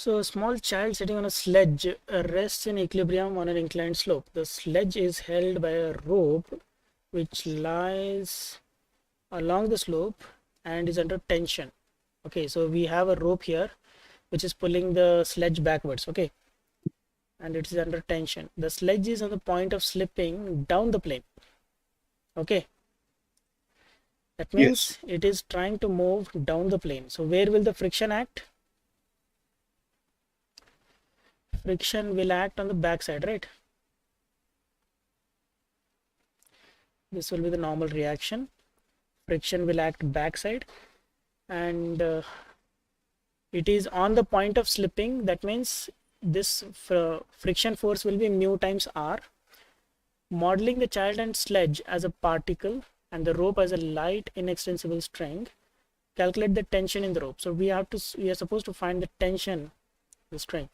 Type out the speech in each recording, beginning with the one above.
So a small child sitting on a sledge rests in equilibrium on an inclined slope. The sledge is held by a rope which lies along the slope and is under tension. Okay, so we have a rope here which is pulling the sledge backwards. Okay, and it is under tension. The sledge is on the point of slipping down the plane. Okay, that means Yes. it is trying to move down the plane. So where will the friction act? Friction will act on the back side, right? This will be the normal reaction. Friction will act backside, and it is on the point of slipping. That means this friction force will be mu times r. Modeling the child and sledge as a particle and the rope as a light inextensible string, calculate the tension in the rope. So we are supposed to find the tension of the string.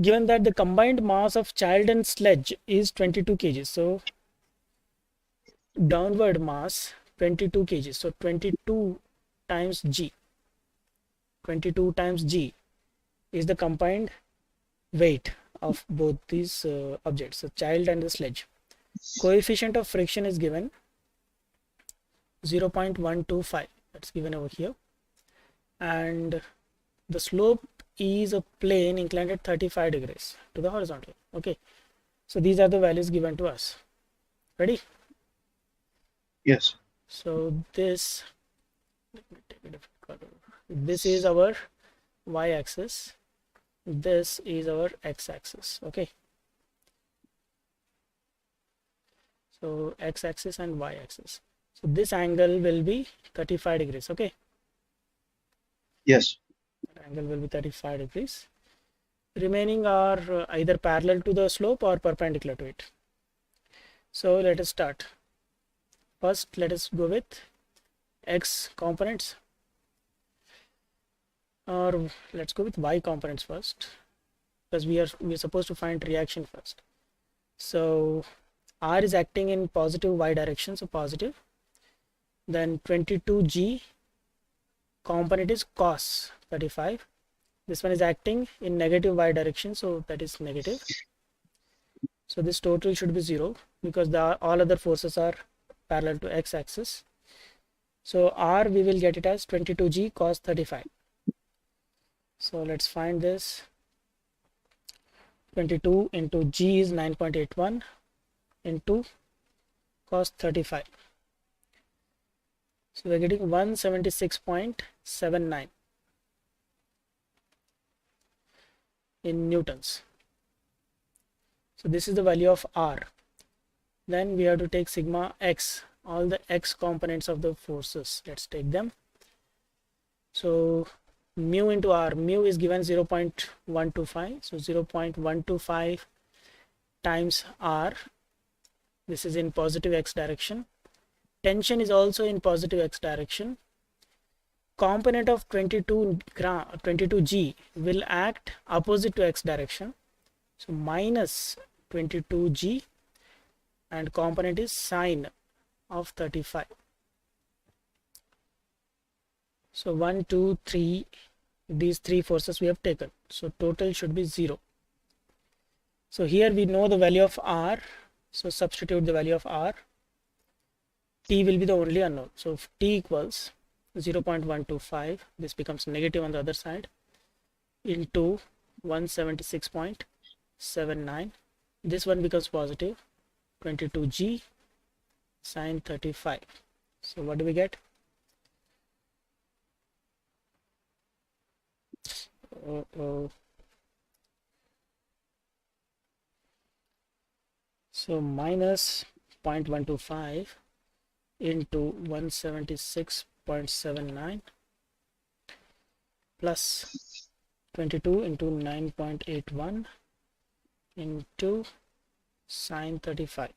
Given that the combined mass of child and sledge is 22 kg, so downward mass 22 kg, so 22 times g. 22 times g is the combined weight of both these objects, the child and the sledge. Coefficient of friction is given 0.125, that's given over here, and the slope is a plane inclined at 35 degrees to the horizontal. Okay, so these are the values given to us. Ready? Yes. So this, let me take a different color. This is our y-axis, this is our x-axis. Okay, so x-axis and y-axis. So this angle will be 35 degrees. Okay, Yes. that angle will be 35 degrees. Remaining are either parallel to the slope or perpendicular to it. So let us start. First, let us go with x components, or let's go with y components first, because we are supposed to find reaction first. So r is acting in positive y direction, so positive. Then 22g component is cos 35. This one is acting in negative y direction, so that is negative. So this total should be 0 because all other forces are parallel to x-axis. So r, we will get it as 22g cos 35. So let's find this. 22 into g is 9.81 into cos 35. So we're getting 176.79 in newtons. So this is the value of r. Then we have to take sigma x, all the x components of the forces. Let's take them. So mu into r, mu is given 0.125, so 0.125 times r. This is in positive x direction. Tension is also in positive x direction. Component of 22g will act opposite to x direction, so minus 22g, and component is sine of 35. So 1, 2, 3, these three forces we have taken, so total should be 0. So here we know the value of r, so substitute the value of r. T will be the only unknown, so if t equals 0.125, this becomes negative on the other side, into 176.79. This one becomes positive, 22g sine 35. So what do we get? So minus 0.125 into 176.79 plus 22 into 9.81 into sine 35.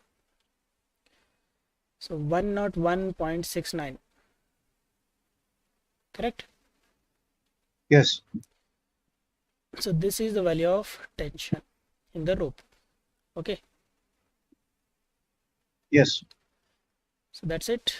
So 101.69. Correct? Yes. So this is the value of tension in the rope. Okay. Yes. So that's it.